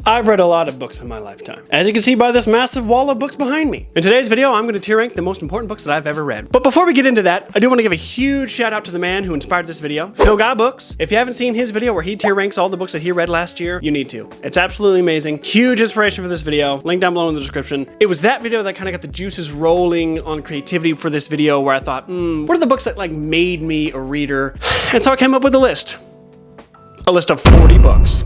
I've read a lot of books in my lifetime, as you can see by this massive wall of books behind me. In today's video, I'm going to tier rank the most important books that I've ever read. But before we get into that, I do want to give a huge shout out to the man who inspired this video, Phil Got Books. If you haven't seen his video where he tier ranks all the books that he read last year, you need to. It's absolutely amazing. Huge inspiration for this video. Link down below in the description. It was that video that kind of got the juices rolling on creativity for this video, where I thought, what are the books that like made me a reader? And so I came up with a list. A list of 40 books.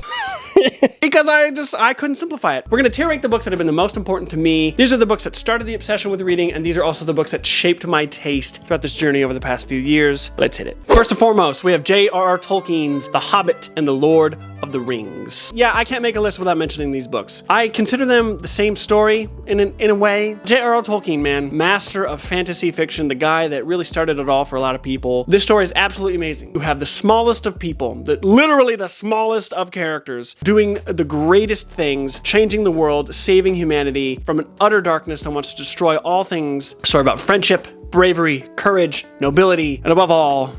Because I couldn't simplify it. We're gonna tier rank the books that have been the most important to me. These are the books that started the obsession with reading, and these are also the books that shaped my taste throughout this journey over the past few years. Let's hit it. First and foremost, we have J.R.R. Tolkien's The Hobbit and the Lord of the Rings. Yeah, I can't make a list without mentioning these books. I consider them the same story in a way. J.R.R. Tolkien, man, master of fantasy fiction, the guy that really started it all for a lot of people. This story is absolutely amazing. You have the smallest of people, literally the smallest of characters, doing the greatest things, changing the world, saving humanity from an utter darkness that wants to destroy all things. A story about friendship, bravery, courage, nobility, and above all,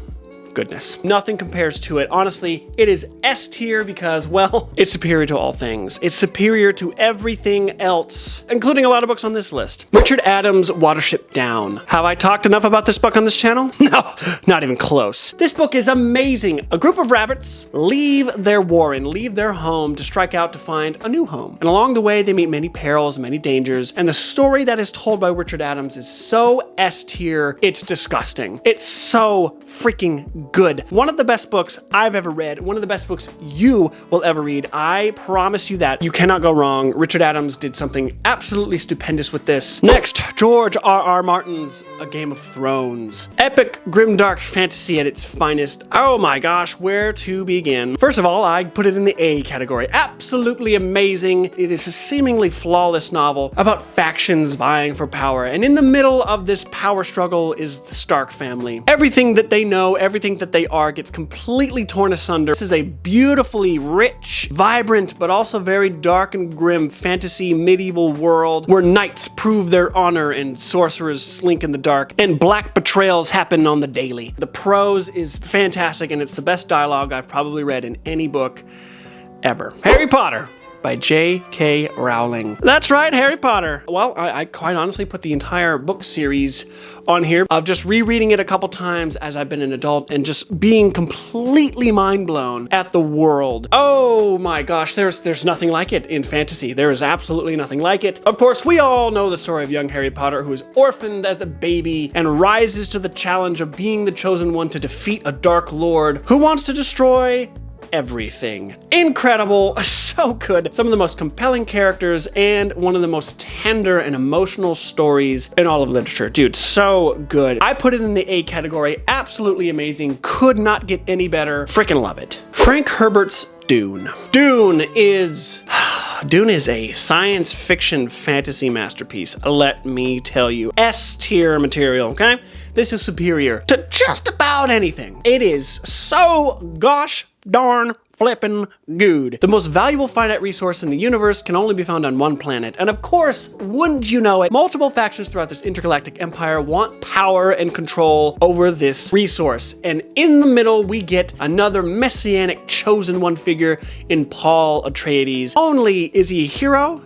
goodness. Nothing compares to it. Honestly, it is S tier because, well, it's superior to all things. It's superior to everything else, including a lot of books on this list. Richard Adams' Watership Down. Have I talked enough about this book on this channel? No, not even close. This book is amazing. A group of rabbits leave their warren, leave their home to strike out to find a new home. And along the way, they meet many perils, many dangers, and the story that is told by Richard Adams is so S tier, it's disgusting. It's so freaking good. One of the best books I've ever read, one of the best books you will ever read. I promise you that. You cannot go wrong. Richard Adams did something absolutely stupendous with this. Next, George R.R. Martin's A Game of Thrones. Epic, grimdark fantasy at its finest. Oh my gosh, where to begin? First of all, I put it in the A category. Absolutely amazing. It is a seemingly flawless novel about factions vying for power, and in the middle of this power struggle is the Stark family. Everything that they know, everything that they are gets completely torn asunder. This is a beautifully rich, vibrant, but also very dark and grim fantasy medieval world where knights prove their honor and sorcerers slink in the dark and black betrayals happen on the daily. The prose is fantastic, and it's the best dialogue I've probably read in any book ever. Harry Potter by J.K. Rowling. That's right, Harry Potter. Well, I quite honestly put the entire book series on here of just rereading it a couple times as I've been an adult and just being completely mind blown at the world. Oh my gosh, there's nothing like it in fantasy. There is absolutely nothing like it. Of course, we all know the story of young Harry Potter, who is orphaned as a baby and rises to the challenge of being the chosen one to defeat a dark lord who wants to destroy everything. Incredible, so good. Some of the most compelling characters and one of the most tender and emotional stories in all of literature. Dude, so good. I put it in the A category. Absolutely amazing. Could not get any better. Freaking love it. Frank Herbert's Dune. Dune is a science fiction fantasy masterpiece, let me tell you. S tier material, okay? This is superior to just about anything. It is so gosh darn flippin' good. The most valuable finite resource in the universe can only be found on one planet. And of course, wouldn't you know it, multiple factions throughout this intergalactic empire want power and control over this resource. And in the middle, we get another messianic chosen one figure in Paul Atreides. Only is he a hero?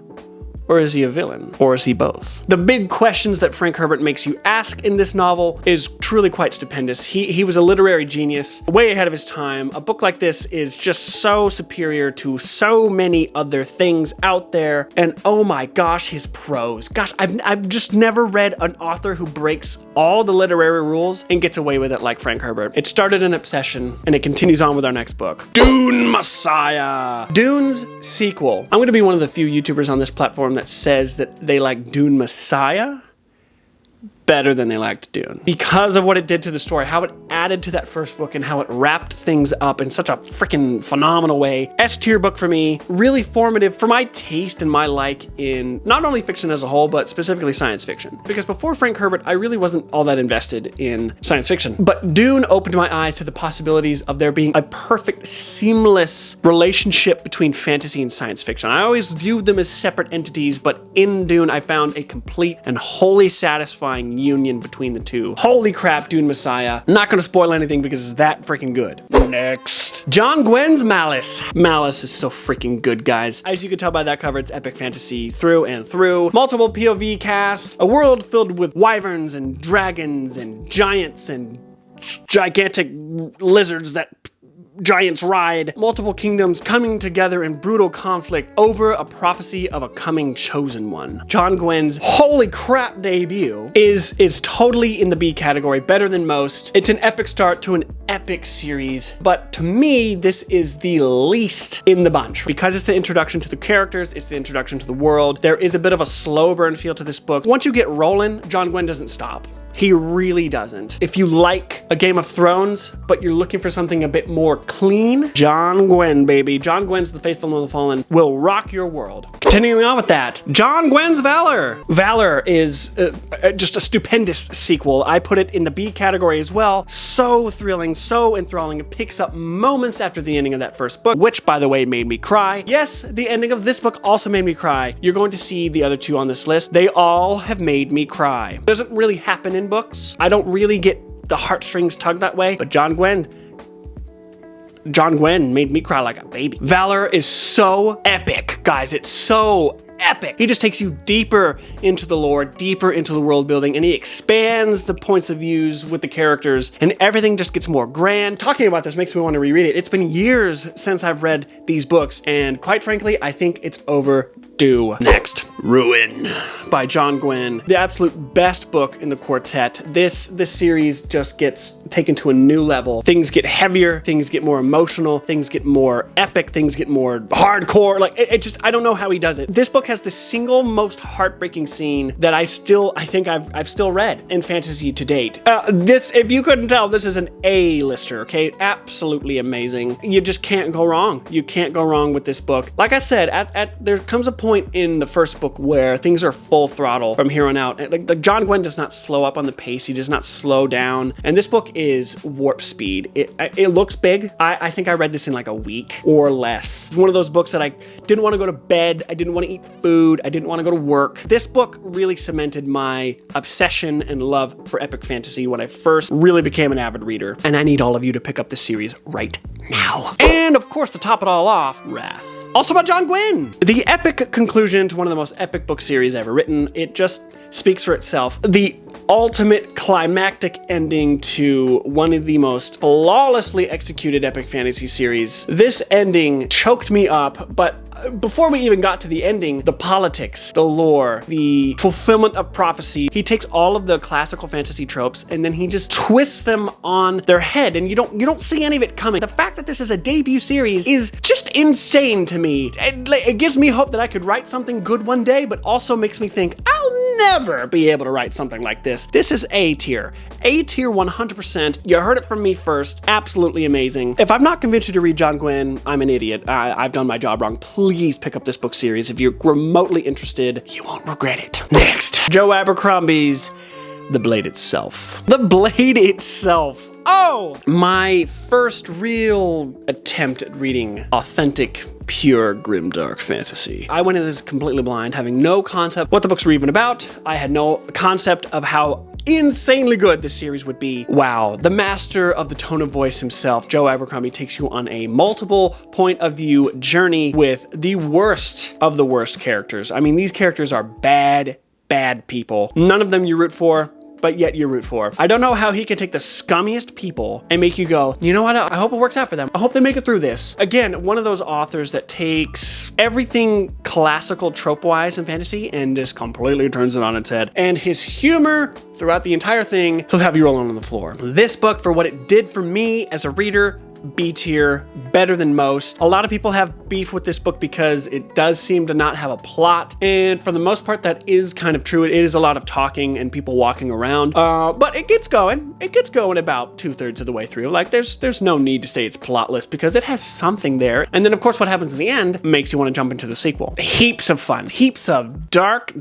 Or is he a villain? Or is he both? The big questions that Frank Herbert makes you ask in this novel is truly quite stupendous. He was a literary genius, way ahead of his time. A book like this is just so superior to so many other things out there. And oh my gosh, his prose. Gosh, I've just never read an author who breaks all the literary rules and gets away with it like Frank Herbert. It started an obsession, and it continues on with our next book. Dune Messiah. Dune's sequel. I'm gonna be one of the few YouTubers on this platform that says that they like Dune Messiah better than they liked Dune. Because of what it did to the story, how it added to that first book and how it wrapped things up in such a freaking phenomenal way. S tier book for me, really formative for my taste and my like in not only fiction as a whole, but specifically science fiction. Because before Frank Herbert, I really wasn't all that invested in science fiction. But Dune opened my eyes to the possibilities of there being a perfect, seamless relationship between fantasy and science fiction. I always viewed them as separate entities, but in Dune, I found a complete and wholly satisfying union between the two. Holy crap, Dune Messiah. Not gonna spoil anything because it's that freaking good. Next. John Gwynne's Malice. Malice is so freaking good, guys. As you can tell by that cover, it's epic fantasy through and through. Multiple POV cast, a world filled with wyverns and dragons and giants and gigantic lizards that giants ride, multiple kingdoms coming together in brutal conflict over a prophecy of a coming chosen one. John Gwynne's holy crap debut is totally in the B category, better than most. It's an epic start to an epic series, but to me, this is the least in the bunch. Because it's the introduction to the characters, it's the introduction to the world, there is a bit of a slow burn feel to this book. Once you get rolling, John Gwynne doesn't stop. He really doesn't. If you like a Game of Thrones, but you're looking for something a bit more clean, John Gwynne, baby. John Gwynne's The Faithful and the Fallen will rock your world. Continuing on with that, John Gwynne's Valor. Valor is just a stupendous sequel. I put it in the B category as well. So thrilling, so enthralling. It picks up moments after the ending of that first book, which, by the way, made me cry. Yes, the ending of this book also made me cry. You're going to see the other two on this list. They all have made me cry. It doesn't really happen in books. I don't really get the heartstrings tugged that way, but John Gwynne made me cry like a baby. Valor is so epic, guys. It's so epic. He just takes you deeper into the lore, deeper into the world building, and he expands the points of views with the characters, and everything just gets more grand. Talking about this makes me want to reread it. It's been years since I've read these books, and quite frankly, I think it's overdue. Next, Ruin by John Gwynne. The absolute best book in the quartet. This series just gets taken to a new level. Things get heavier, things get more emotional, things get more epic, things get more hardcore. Like, I don't know how he does it. This book has the single most heartbreaking scene that I think I've still read in fantasy to date. This, if you couldn't tell, this is an A-lister, okay? Absolutely amazing. You just can't go wrong. You can't go wrong with this book. Like I said, there comes a point in the first book where things are full throttle from here on out. Like John Gwynne does not slow up on the pace. He does not slow down. And this book is warp speed. It looks big. I think I read this in like a week or less. It's one of those books that I didn't want to go to bed. I didn't want to eat food. I didn't want to go to work. This book really cemented my obsession and love for epic fantasy when I first really became an avid reader. And I need all of you to pick up this series right now. And of course, to top it all off, Wrath. Also by John Gwynne. The epic conclusion to one of the most epic book series ever written. It just speaks for itself. The ultimate climactic ending to one of the most flawlessly executed epic fantasy series. This ending choked me up, but before we even got to the ending, the politics, the lore, the fulfillment of prophecy, he takes all of the classical fantasy tropes and then he just twists them on their head, and you don't see any of it coming. The fact that this is a debut series is just insane to me. It gives me hope that I could write something good one day, but also makes me think I'll never be able to write something like this. This is A tier. A tier 100%. You heard it from me first. Absolutely amazing. If I've not convinced you to read John Gwynne, I'm an idiot. I've done my job wrong. Please pick up this book series. If you're remotely interested, you won't regret it. Next, Joe Abercrombie's The Blade Itself. The Blade Itself. Oh! My first real attempt at reading authentic, pure grimdark fantasy. I went in this completely blind, having no concept what the books were even about. I had no concept of how insanely good this series would be. Wow. The master of the tone of voice himself, Joe Abercrombie, takes you on a multiple point of view journey with the worst of the worst characters. I mean, these characters are bad people. None of them you root for, but yet you root for. I don't know how he can take the scummiest people and make you go, you know what, I hope it works out for them. I hope they make it through this. Again, one of those authors that takes everything classical trope-wise in fantasy and just completely turns it on its head. And his humor throughout the entire thing, he'll have you rolling on the floor. This book, for what it did for me as a reader, B tier, better than most. A lot of people have beef with this book because it does seem to not have a plot, and for the most part that is kind of true. It is a lot of talking and people walking around, but it gets going. It gets going about 2/3 of the way through. Like there's no need to say it's plotless because it has something there. And then of course what happens in the end makes you want to jump into the sequel. Heaps of fun, heaps of dark,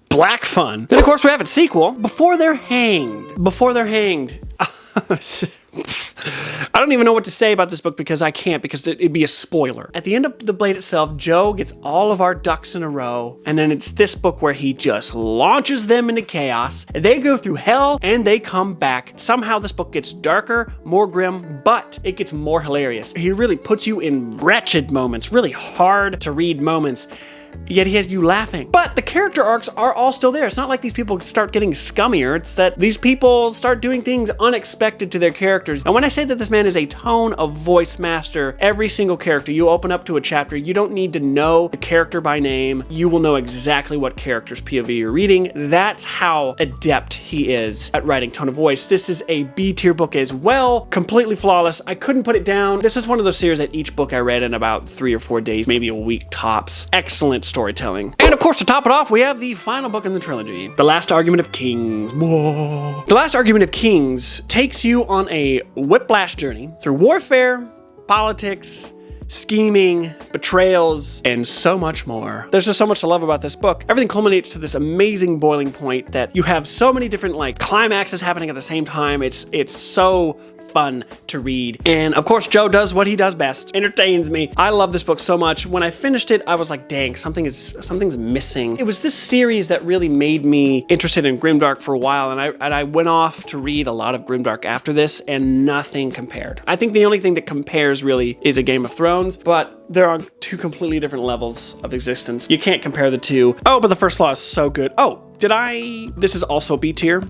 black fun. Then of course we have its sequel, Before They're Hanged. Before They're Hanged. I don't even know what to say about this book because I can't, because it'd be a spoiler. At the end of The Blade itself, Joe gets all of our ducks in a row, and then it's this book where he just launches them into chaos. They go through hell and they come back. Somehow this book gets darker, more grim, but it gets more hilarious. He really puts you in wretched moments, really hard to read moments. Yet he has you laughing. But the character arcs are all still there. It's not like these people start getting scummier. It's that these people start doing things unexpected to their characters. And when I say that this man is a tone of voice master, every single character, you open up to a chapter, you don't need to know the character by name. You will know exactly what character's POV you're reading. That's how adept he is at writing tone of voice. This is a B tier book as well. Completely flawless. I couldn't put it down. This is one of those series that each book I read in about 3 or 4 days, maybe a week tops. Excellent storytelling. And of course, to top it off, we have the final book in the trilogy, The Last Argument of Kings. Whoa. The Last Argument of Kings takes you on a whiplash journey through warfare, politics, scheming, betrayals, and so much more. There's just so much to love about this book. Everything culminates to this amazing boiling point that you have so many different climaxes happening at the same time. It's so fun to read. And of course, Joe does what he does best, entertains me. I love this book so much. When I finished it, I was like, dang, something's missing. It was this series that really made me interested in Grimdark for a while, and I went off to read a lot of Grimdark after this, and nothing compared. I think the only thing that compares really is a Game of Thrones, but they're on two completely different levels of existence. You can't compare the two. Oh, but the first law is so good. Oh, this is also B tier.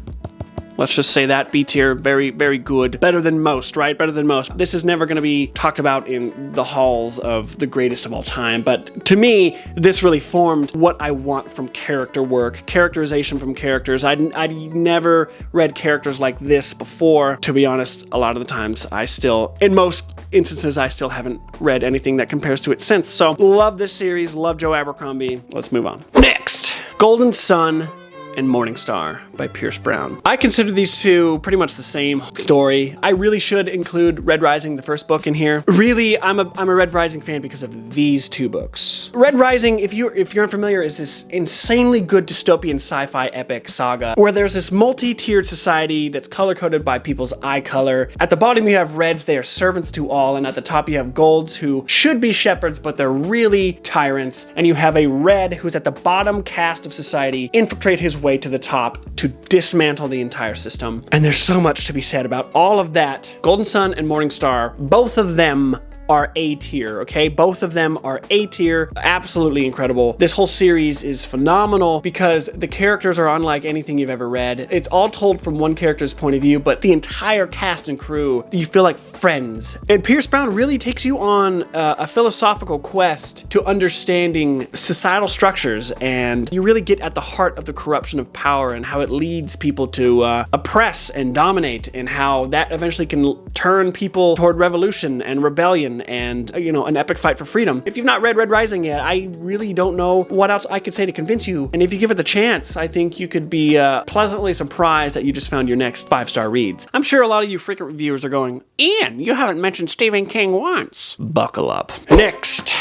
Let's just say that, B tier, very, very good. Better than most, right? Better than most. This is never gonna be talked about in the halls of the greatest of all time, but to me, this really formed what I want from character work, characterization from characters. I'd never read characters like this before. To be honest, a lot of the times in most instances, I still haven't read anything that compares to it since. So, love this series, love Joe Abercrombie. Let's move on. Next, Golden Sun and Morning Star by Pierce Brown. I consider these two pretty much the same story. I really should include Red Rising, the first book, in here. Really, I'm a Red Rising fan because of these two books. Red Rising, if you're unfamiliar, is this insanely good dystopian sci-fi epic saga where there's this multi-tiered society that's color-coded by people's eye color. At the bottom you have reds, they are servants to all, and at the top you have golds who should be shepherds, but they're really tyrants, and you have a red who's at the bottom caste of society infiltrate his way to the top to dismantle the entire system. And there's so much to be said about all of that. Golden Sun and Morning Star, both of them are A tier, okay? Both of them are A tier, absolutely incredible. This whole series is phenomenal because the characters are unlike anything you've ever read. It's all told from one character's point of view, but the entire cast and crew, you feel like friends. And Pierce Brown really takes you on a philosophical quest to understanding societal structures, and you really get at the heart of the corruption of power and how it leads people to oppress and dominate, and how that eventually can turn people toward revolution and rebellion and, an epic fight for freedom. If you've not read Red Rising yet, I really don't know what else I could say to convince you. And if you give it the chance, I think you could be pleasantly surprised that you just found your next 5-star reads. I'm sure a lot of you frequent reviewers are going, Ian, you haven't mentioned Stephen King once. Buckle up. Next,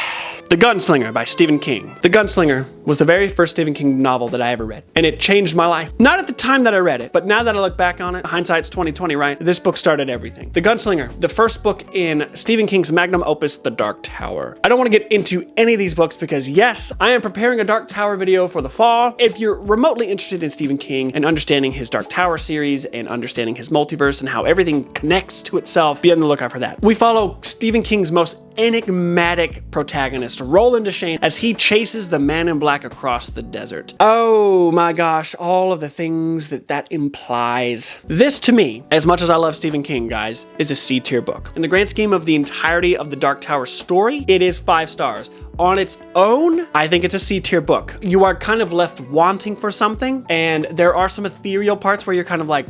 The Gunslinger by Stephen King. The Gunslinger was the very first Stephen King novel that I ever read, and it changed my life. Not at the time that I read it, but now that I look back on it, hindsight's 20/20, right? This book started everything. The Gunslinger, the first book in Stephen King's magnum opus, The Dark Tower. I don't want to get into any of these books because yes, I am preparing a Dark Tower video for the fall. If you're remotely interested in Stephen King and understanding his Dark Tower series and understanding his multiverse and how everything connects to itself, be on the lookout for that. We follow Stephen King's most enigmatic protagonist, Roland Deschain, as he chases the man in black across the desert. Oh my gosh, all of the things that implies. This, to me, as much as I love Stephen King, guys, is a C tier book. In the grand scheme of the entirety of the Dark Tower story, it is 5 stars. On its own, I think it's a C tier book. You are kind of left wanting for something, and there are some ethereal parts where you're kind of like,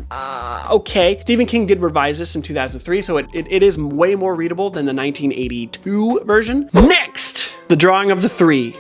okay. Stephen King did revise this in 2003, so it is way more readable than the 1982 version. Next, The Drawing of the Three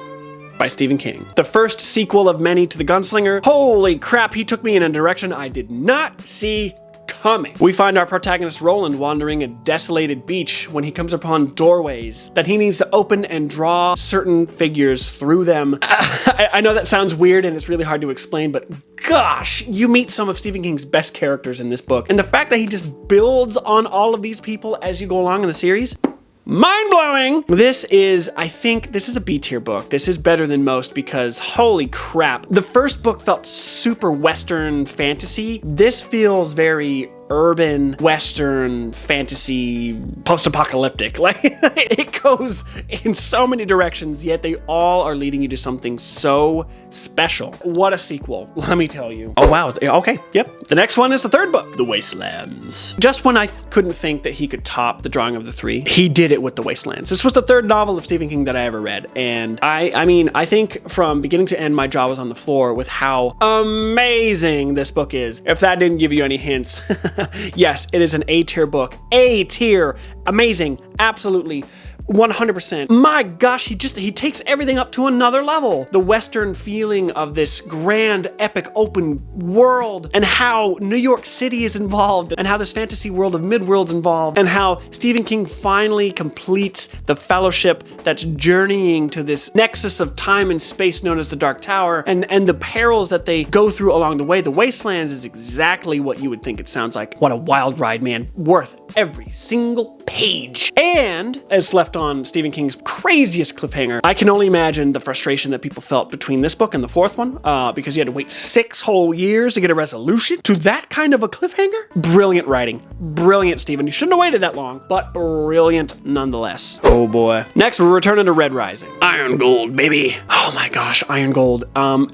by Stephen King. The first sequel of many to The Gunslinger. Holy crap, he took me in a direction I did not see coming. We find our protagonist Roland wandering a desolated beach when he comes upon doorways that he needs to open and draw certain figures through them. I know that sounds weird and it's really hard to explain, but gosh, you meet some of Stephen King's best characters in this book. And the fact that he just builds on all of these people as you go along in the series, mind-blowing. I think this is a B-tier book. This is better than most because holy crap. The first book felt super Western fantasy. This feels very urban Western fantasy, post-apocalyptic. Like, it goes in so many directions, yet they all are leading you to something so special. What a sequel, let me tell you. Oh wow, okay, yep. The next one is the third book, The Wastelands. Just when I couldn't think that he could top the drawing of the three, he did it with The Wastelands. This was the third novel of Stephen King that I ever read, and I mean, I think from beginning to end, my jaw was on the floor with how amazing this book is. If that didn't give you any hints, yes, it is an A-tier book. A-tier. Amazing. Absolutely. 100%. My gosh, he takes everything up to another level. The Western feeling of this grand, epic, open world, and how New York City is involved, and how this fantasy world of Midworld's involved, and how Stephen King finally completes the fellowship that's journeying to this nexus of time and space known as the Dark Tower, and the perils that they go through along the way. The Wastelands is exactly what you would think it sounds like. What a wild ride, man. Worth every single page. And it's left on Stephen King's craziest cliffhanger. I can only imagine the frustration that people felt between this book and the fourth one, because you had to wait 6 whole years to get a resolution to that kind of a cliffhanger. Brilliant writing. Brilliant, Stephen. You shouldn't have waited that long, but brilliant nonetheless. Oh boy. Next, we're returning to Red Rising. Iron Gold, baby. Oh my gosh, Iron Gold.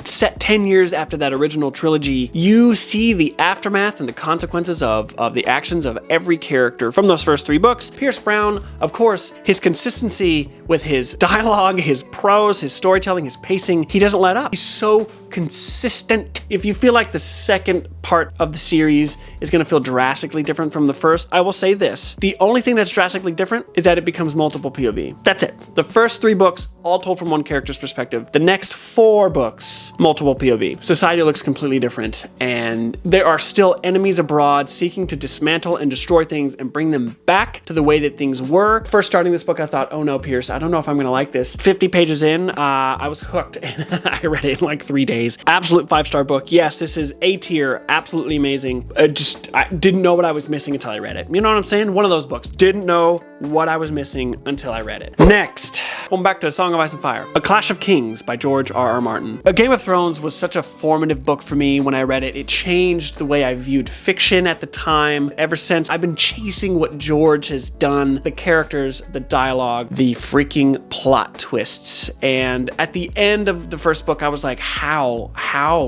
Set 10 years after that original trilogy, you see the aftermath and the consequences of the actions of every character from those first 3 books. Pierce Brown, of course, his consistency with his dialogue, his prose, his storytelling, his pacing, he doesn't let up. He's so consistent. If you feel like the second part of the series is going to feel drastically different from the first, I will say this. The only thing that's drastically different is that it becomes multiple POV. That's it. The first 3 books, all told from one character's perspective. The next 4 books, multiple POV. Society looks completely different, and there are still enemies abroad seeking to dismantle and destroy things and bring them back to the way that things were. First starting this book, I thought, oh no, Pierce, I don't know if I'm going to like this. 50 pages in, I was hooked, and I read it in like 3 days. Absolute 5-star book. Yes, this is A-tier, absolutely amazing. I didn't know what I was missing until I read it. You know what I'm saying? One of those books. Didn't know what I was missing until I read it. Next, going back to A Song of Ice and Fire. A Clash of Kings by George R.R. Martin. A Game of Thrones was such a formative book for me when I read it. It changed the way I viewed fiction at the time. Ever since, I've been chasing what George has done. The characters, the dialogue, the freaking plot twists. And at the end of the first book, I was like, how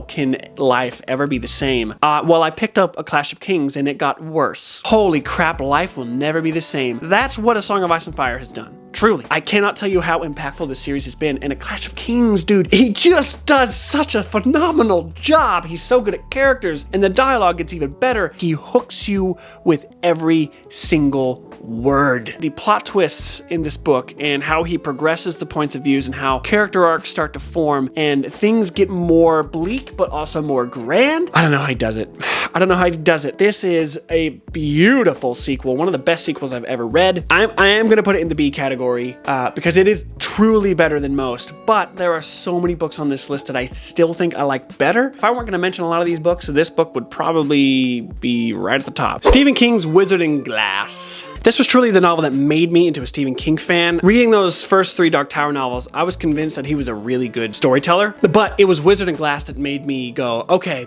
can life ever be the same? Well, I picked up A Clash of Kings and it got worse. Holy crap, life will never be the same. That's what A Song of Ice and Fire has done. Truly. I cannot tell you how impactful this series has been. And A Clash of Kings, dude, he just does such a phenomenal job. He's so good at characters, and the dialogue gets even better. He hooks you with every single word. The plot twists in this book and how he progresses the points of views and how character arcs start to form and things get more bleak but also more grand. I don't know how he does it. I don't know how he does it. This is a beautiful sequel, one of the best sequels I've ever read. I am going to put it in the B category because it is truly better than most, but there are so many books on this list that I still think I like better. If I weren't going to mention a lot of these books, this book would probably be right at the top. Stephen King's Wizard in Glass. This was truly the novel that made me into a Stephen King fan. Reading those first 3 Dark Tower novels, I was convinced that he was a really good storyteller, but it was Wizard in Glass that made me go, okay,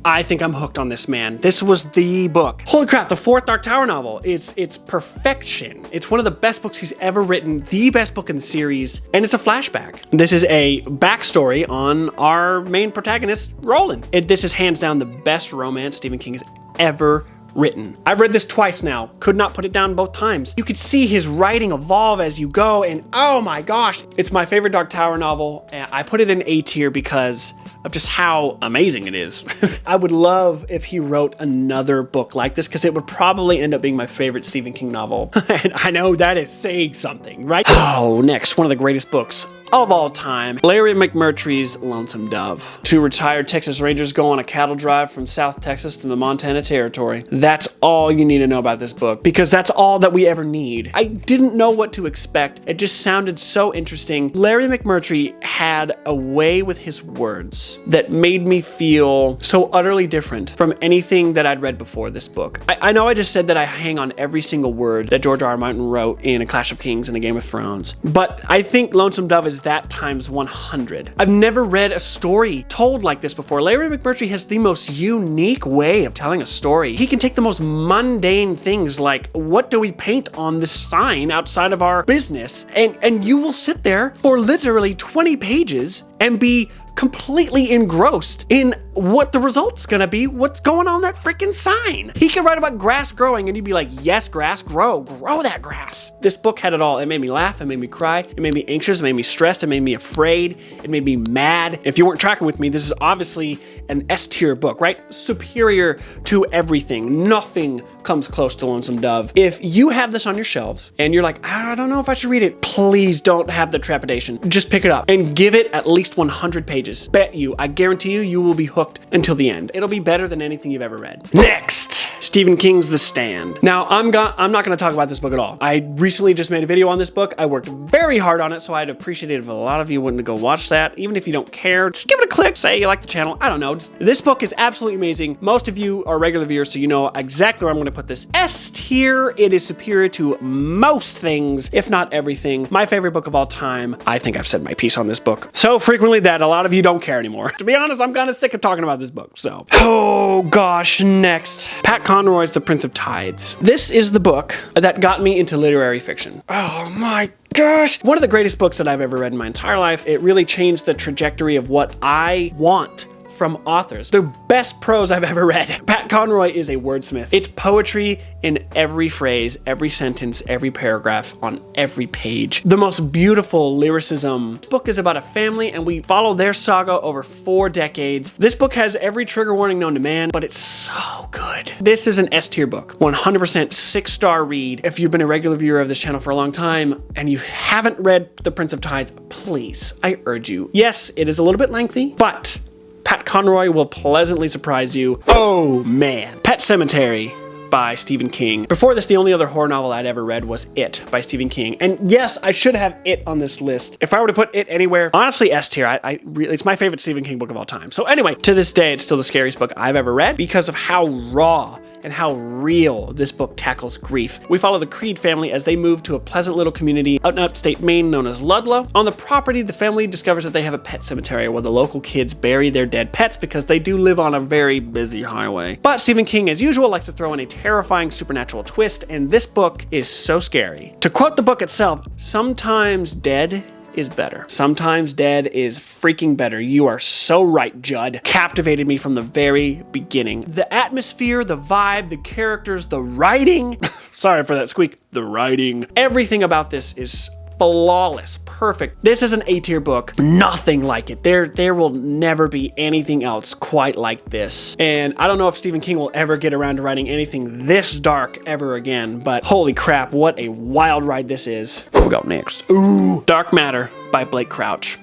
I think I'm hooked on this man. This was the book. Holy crap, the 4th Dark Tower novel. It's perfection. It's one of the best books he's ever written, the best book in the series, and it's a flashback. This is a backstory on our main protagonist, Roland. This is hands down the best romance Stephen King has ever written. I've read this twice now, could not put it down both times. You could see his writing evolve as you go, and oh my gosh, it's my favorite Dark Tower novel. I put it in A tier because of just how amazing it is. I would love if he wrote another book like this because it would probably end up being my favorite Stephen King novel. And I know that is saying something, right? Oh, next, one of the greatest books of all time, Larry McMurtry's Lonesome Dove. Two retired Texas Rangers go on a cattle drive from South Texas to the Montana Territory. That's all you need to know about this book, because that's all that we ever need. I didn't know what to expect. It just sounded so interesting. Larry McMurtry had a way with his words that made me feel so utterly different from anything that I'd read before this book. I know I just said that I hang on every single word that George R. R. Martin wrote in A Clash of Kings and A Game of Thrones, but I think Lonesome Dove is that times 100. I've never read a story told like this before. Larry McMurtry has the most unique way of telling a story. He can take the most mundane things like, what do we paint on this sign outside of our business? And you will sit there for literally 20 pages and be completely engrossed in what the result's gonna be, what's going on that freaking sign. He can write about grass growing and you'd be like, yes, grass, grow that grass. This book had it all. It made me laugh, it made me cry, it made me anxious, it made me stressed, it made me afraid, it made me mad. If you weren't tracking with me, this is obviously an S-tier book, right? Superior to everything. Nothing comes close to Lonesome Dove. If you have this on your shelves and you're like, I don't know if I should read it, please don't have the trepidation. Just pick it up and give it at least 100 pages. Bet you, I guarantee you, you will be hooked until the end. It'll be better than anything you've ever read. Next, Stephen King's The Stand. Now, I'm not gonna talk about this book at all. I recently just made a video on this book. I worked very hard on it, so I'd appreciate it if a lot of you wouldn't go watch that. Even if you don't care, just give it a click, say you like the channel. I don't know. This book is absolutely amazing. Most of you are regular viewers, so you know exactly where I'm gonna put this. S tier, it is superior to most things, if not everything. My favorite book of all time. I think I've said my piece on this book so frequently that a lot of you don't care anymore. To be honest, I'm kind of sick of talking about this book, so. Oh gosh, next. Pat Conroy's The Prince of Tides. This is the book that got me into literary fiction. Oh my gosh. One of the greatest books that I've ever read in my entire life. It really changed the trajectory of what I want from authors. The best prose I've ever read. Pat Conroy is a wordsmith. It's poetry in every phrase, every sentence, every paragraph, on every page. The most beautiful lyricism. This book is about a family and we follow their saga over 4 decades. This book has every trigger warning known to man, but it's so good. This is an S-tier book. 100% 6-star read. If you've been a regular viewer of this channel for a long time and you haven't read The Prince of Tides, please, I urge you. Yes, it is a little bit lengthy, but Pat Conroy will pleasantly surprise you. Oh man. Pet Sematary by Stephen King. Before this, the only other horror novel I'd ever read was It by Stephen King. And yes, I should have It on this list. If I were to put It anywhere, honestly, S tier. It's my favorite Stephen King book of all time. So anyway, to this day, it's still the scariest book I've ever read because of how raw and how real this book tackles grief. We follow the Creed family as they move to a pleasant little community out in upstate Maine known as Ludlow. On the property, the family discovers that they have a pet cemetery where the local kids bury their dead pets because they do live on a very busy highway. But Stephen King, as usual, likes to throw in a terrifying supernatural twist, and this book is so scary. To quote the book itself, sometimes dead is better. Sometimes dead is freaking better. You are so right, Judd. Captivated me from the very beginning. The atmosphere, the vibe, the characters, the writing. Sorry for that squeak. The writing. Everything about this is flawless, perfect. This is an A-tier book. Nothing like it. There will never be anything else quite like this. And I don't know if Stephen King will ever get around to writing anything this dark ever again, but holy crap, what a wild ride this is. What we got next? Ooh, Dark Matter by Blake Crouch.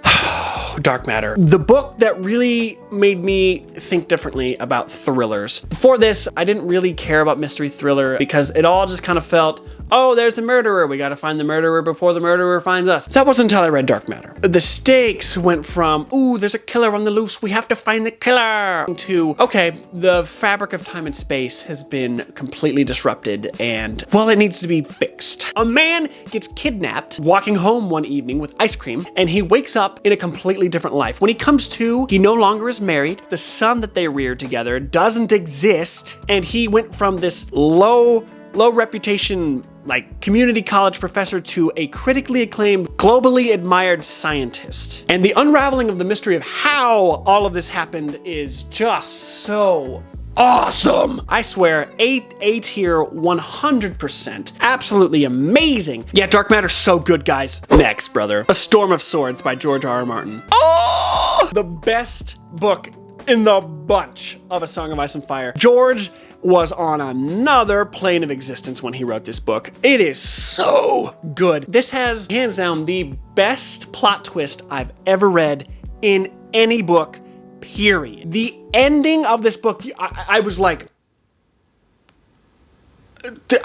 Dark Matter. The book that really made me think differently about thrillers. Before this, I didn't really care about mystery thriller because it all just kind of felt, oh, there's the murderer. We gotta find the murderer before the murderer finds us. That wasn't until I read Dark Matter. The stakes went from, ooh, there's a killer on the loose. We have to find the killer. To, okay, the fabric of time and space has been completely disrupted and, well, it needs to be fixed. A man gets kidnapped walking home one evening with ice cream and he wakes up in a completely different life. When he comes to, he no longer is married. The son that they reared together doesn't exist. And he went from this low reputation, like community college professor to a critically acclaimed, globally admired scientist. And the unraveling of the mystery of how all of this happened is just so awesome. I swear, A tier 100%. Absolutely amazing. Yeah, Dark Matter's so good, guys. Next, brother. A Storm of Swords by George R. R. Martin. Oh! The best book in the bunch of A Song of Ice and Fire. George was on another plane of existence when he wrote this book. It is so good. This has, hands down, the best plot twist I've ever read in any book, period. The ending of this book, I was like,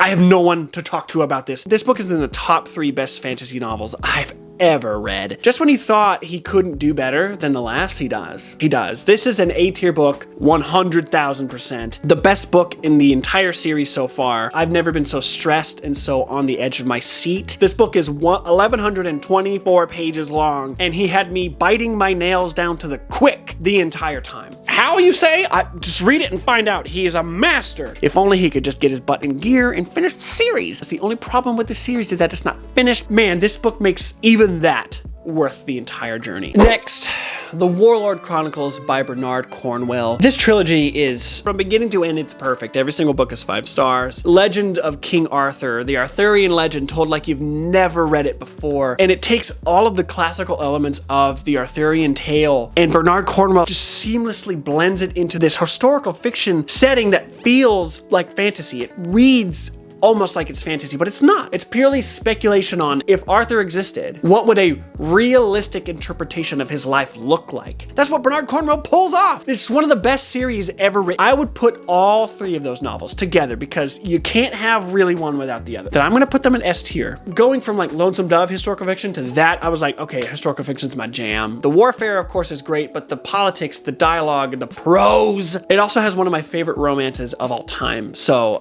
I have no one to talk to about this. This book is in the top 3 best fantasy novels I've ever read. Just when you thought he couldn't do better than the last, he does. He does. This is an A-tier book, 100,000%. The best book in the entire series so far. I've never been so stressed and so on the edge of my seat. This book is 1,124 pages long, and he had me biting my nails down to the quick the entire time. How, you say? Just read it and find out. He is a master. If only he could just get his butt in gear and finish the series. That's the only problem with the series, is that it's not finished. Man, this book makes even that worth the entire journey. Next, The Warlord Chronicles by Bernard Cornwell. This trilogy is, from beginning to end, it's perfect. Every single book is 5 stars. Legend of King Arthur, the Arthurian legend told like you've never read it before. And it takes all of the classical elements of the Arthurian tale, and Bernard Cornwell just seamlessly blends it into this historical fiction setting that feels like fantasy. It reads almost like it's fantasy, but it's not. It's purely speculation on, if Arthur existed, what would a realistic interpretation of his life look like? That's what Bernard Cornwell pulls off. It's one of the best series ever written. I would put all 3 of those novels together because you can't have really one without the other. Then I'm gonna put them in S tier. Going from like Lonesome Dove historical fiction to that, I was like, okay, historical fiction's my jam. The warfare, of course, is great, but the politics, the dialogue, the prose. It also has one of my favorite romances of all time. So,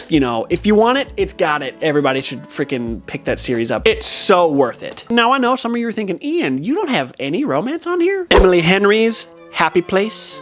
you know, if you want it, it's got it. Everybody should freaking pick that series up. It's so worth it. Now, I know some of you are thinking, Ian, you don't have any romance on here? Emily Henry's Happy Place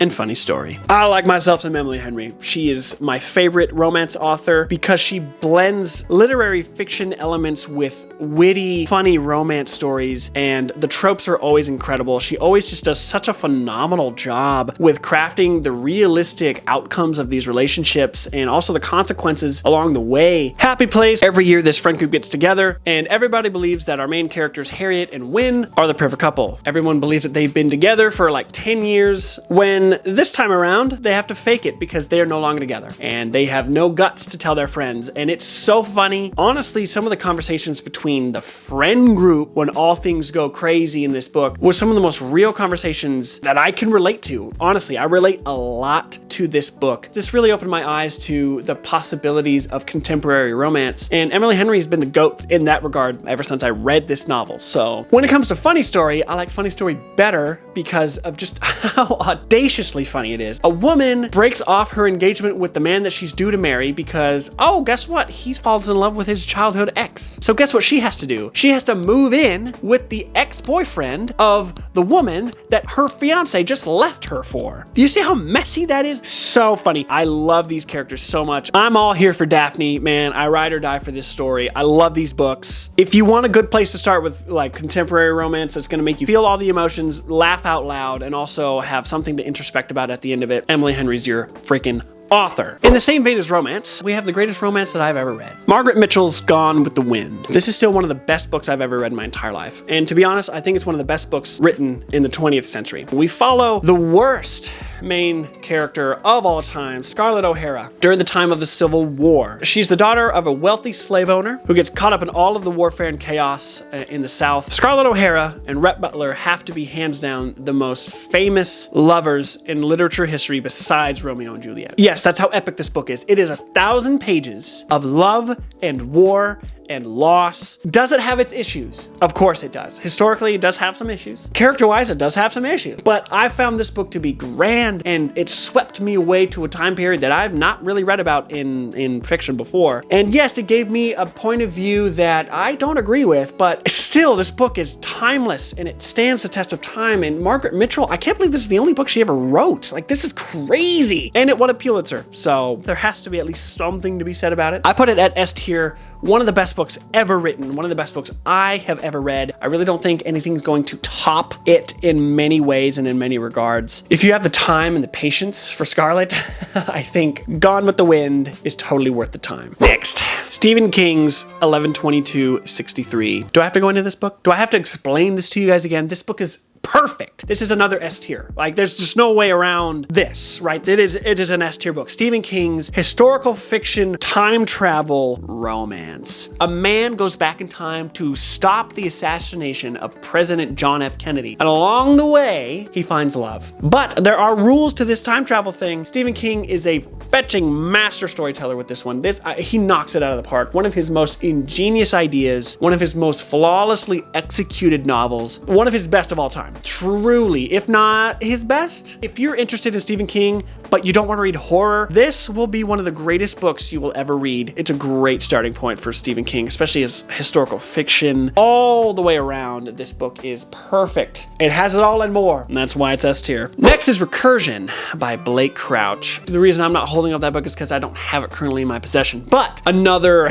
and Funny Story. I like myself some Emily Henry. She is my favorite romance author because she blends literary fiction elements with witty, funny romance stories, and the tropes are always incredible. She always just does such a phenomenal job with crafting the realistic outcomes of these relationships and also the consequences along the way. Happy Place, every year this friend group gets together and everybody believes that our main characters, Harriet and Gwynne, are the perfect couple. Everyone believes that they've been together for like 10 years when this time around, they have to fake it because they are no longer together and they have no guts to tell their friends. And it's so funny. Honestly, some of the conversations between the friend group when all things go crazy in this book was some of the most real conversations that I can relate to. Honestly, I relate a lot to this book. This really opened my eyes to the possibilities of contemporary romance. And Emily Henry's been the GOAT in that regard ever since I read this novel. So when it comes to Funny Story, I like Funny Story better because of just how audaciously funny it is. A woman breaks off her engagement with the man that she's due to marry because, oh, guess what? He falls in love with his childhood ex. So guess what she has to do? She has to move in with the ex-boyfriend of the woman that her fiance just left her for. Do you see how messy that is? So funny. I love these characters so much. I'm all here for Daphne, man. I ride or die for this story. I love these books. If you want a good place to start with like contemporary romance that's gonna make you feel all the emotions, laugh out loud, and also have something to introspect about at the end of it, Emily Henry's your freaking author. In the same vein as romance, we have the greatest romance that I've ever read. Margaret Mitchell's Gone with the Wind. This is still one of the best books I've ever read in my entire life. And to be honest, I think it's one of the best books written in the 20th century. We follow the worst main character of all time, Scarlett O'Hara, during the time of the Civil War. She's the daughter of a wealthy slave owner who gets caught up in all of the warfare and chaos in the South. Scarlett O'Hara and Rhett Butler have to be hands down the most famous lovers in literature history besides Romeo and Juliet. Yes, that's how epic this book is. It is 1,000 pages of love and war and loss. Does it have its issues? Of course it does. Historically, it does have some issues. Character-wise, it does have some issues. But I found this book to be grand, and it swept me away to a time period that I've not really read about in fiction before. And yes, it gave me a point of view that I don't agree with, but still, this book is timeless, and it stands the test of time. And Margaret Mitchell, I can't believe this is the only book she ever wrote. Like, this is crazy. And it won a Pulitzer, so there has to be at least something to be said about it. I put it at S tier. One of the best books ever written, one of the best books I have ever read. I really don't think anything's going to top it in many ways and in many regards. If you have the time and the patience for Scarlett, I think Gone with the Wind is totally worth the time. Next, Stephen King's 11/22/63. Do I have to go into this book? Do I have to explain this to you guys again? This book is perfect. This is another S tier. Like, there's just no way around this, right? It is an S tier book. Stephen King's historical fiction, time travel, romance. A man goes back in time to stop the assassination of President John F. Kennedy. And along the way, he finds love. But there are rules to this time travel thing. Stephen King is a fetching master storyteller with this one. He knocks it out of the park. One of his most ingenious ideas, one of his most flawlessly executed novels, one of his best of all time. Truly, if not his best. If you're interested in Stephen King, but you don't want to read horror, this will be one of the greatest books you will ever read. It's a great starting point for Stephen King, especially his historical fiction. All the way around, this book is perfect. It has it all and more, and that's why it's S tier. Next is Recursion by Blake Crouch. The reason I'm not holding up that book is because I don't have it currently in my possession, but another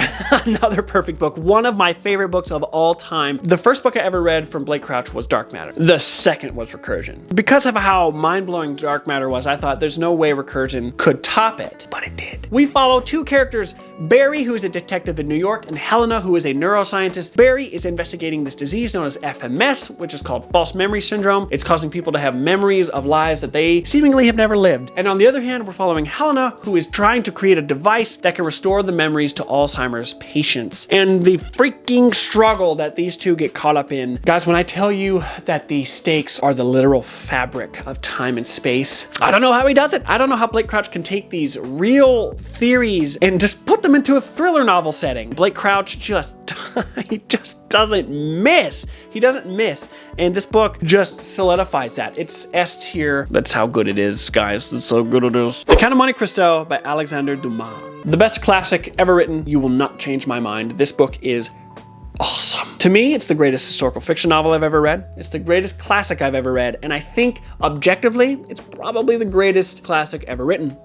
perfect book. One of my favorite books of all time. The first book I ever read from Blake Crouch was Dark Matter. The second was Recursion. Because of how mind-blowing Dark Matter was, I thought there's no way Recursion could top it, but it did. We follow two characters, Barry, who is a detective in New York, and Helena, who is a neuroscientist. Barry is investigating this disease known as FMS, which is called false memory syndrome. It's causing people to have memories of lives that they seemingly have never lived. And on the other hand, we're following Helena, who is trying to create a device that can restore the memories to Alzheimer's patients. And the freaking struggle that these two get caught up in. Guys, when I tell you that the stakes are the literal fabric of time and space, I don't know how he does it. I don't know how Blake Crouch can take these real theories and just put them into a thriller novel setting. Blake Crouch he just doesn't miss. He doesn't miss. And this book just solidifies that. It's S tier. That's how good it is, guys. That's how good it is. The Count of Monte Cristo by Alexander Dumas. The best classic ever written. You will not change my mind. This book is awesome. To me, it's the greatest historical fiction novel I've ever read. It's the greatest classic I've ever read. And I think, objectively, it's probably the greatest classic ever written.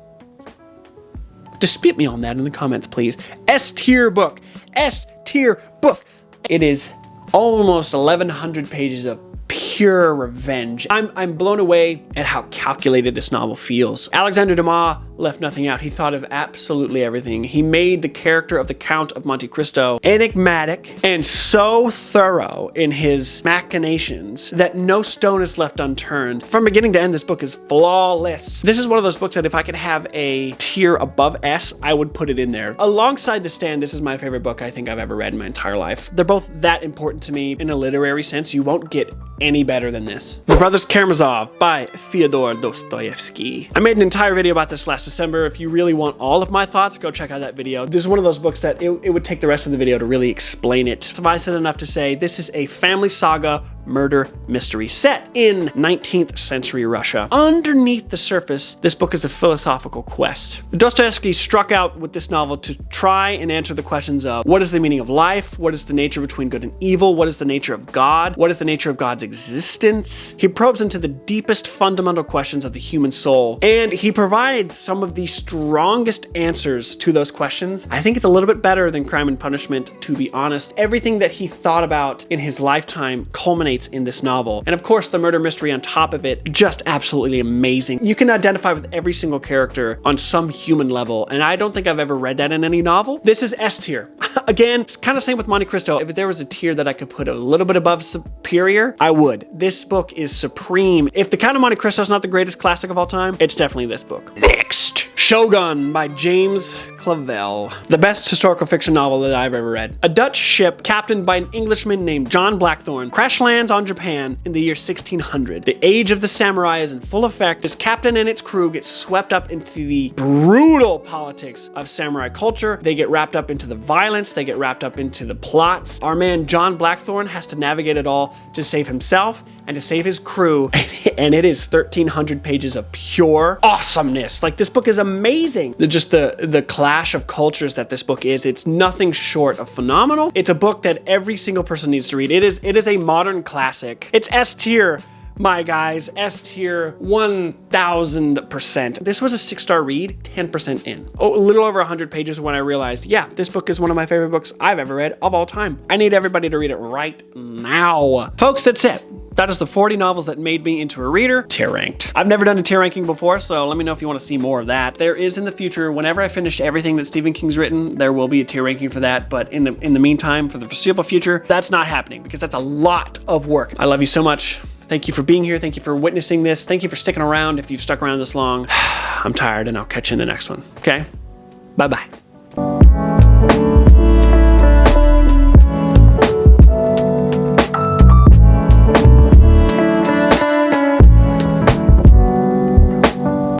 Dispute me on that in the comments, please. S tier book. S tier book. It is almost 1,100 pages of pure revenge. I'm blown away at how calculated this novel feels. Alexander Dumas left nothing out. He thought of absolutely everything. He made the character of the Count of Monte Cristo enigmatic and so thorough in his machinations that no stone is left unturned. From beginning to end, this book is flawless. This is one of those books that if I could have a tier above S, I would put it in there. Alongside The Stand, this is my favorite book I think I've ever read in my entire life. They're both that important to me in a literary sense. You won't get any better than this. The Brothers Karamazov by Fyodor Dostoevsky. I made an entire video about this last December. If you really want all of my thoughts, go check out that video. This is one of those books that it would take the rest of the video to really explain it. Suffice it enough to say, this is a family saga murder mystery set in 19th century Russia. Underneath the surface, this book is a philosophical quest. Dostoevsky struck out with this novel to try and answer the questions of what is the meaning of life? What is the nature between good and evil? What is the nature of God? What is the nature of God's existence? He probes into the deepest fundamental questions of the human soul, and he provides some of the strongest answers to those questions. I think it's a little bit better than Crime and Punishment, to be honest. Everything that he thought about in his lifetime culminates in this novel. And of course, the murder mystery on top of it, just absolutely amazing. You can identify with every single character on some human level, and I don't think I've ever read that in any novel. This is S tier. Again, it's kind of same with Monte Cristo. If there was a tier that I could put a little bit above superior, I would. This book is supreme. If The Count of Monte Cristo is not the greatest classic of all time, it's definitely this book. Next, Shogun by James Clavell. The best historical fiction novel that I've ever read. A Dutch ship captained by an Englishman named John Blackthorne crash lands on Japan in the year 1600. The age of the samurai is in full effect. This captain and its crew get swept up into the brutal politics of samurai culture. They get wrapped up into the violence. They get wrapped up into the plots. Our man John Blackthorne has to navigate it all to save himself and to save his crew. And it is 1,300 pages of pure awesomeness. Like, this book is amazing. Just the clash of cultures that this book is, it's nothing short of phenomenal. It's a book that every single person needs to read. It is a modern classic. It's S tier, my guys. S tier 1000%. This was a 6-star read, 10% in. Oh, a little over 100 pages when I realized, yeah, this book is one of my favorite books I've ever read of all time. I need everybody to read it right now. Folks, that's it. That is the 40 novels that made me into a reader, tier ranked. I've never done a tier ranking before, so let me know if you want to see more of that. There is in the future, whenever I finish everything that Stephen King's written, there will be a tier ranking for that, but in the meantime, for the foreseeable future, that's not happening because that's a lot of work. I love you so much. Thank you for being here. Thank you for witnessing this. Thank you for sticking around if you've stuck around this long. I'm tired and I'll catch you in the next one, okay? Bye-bye.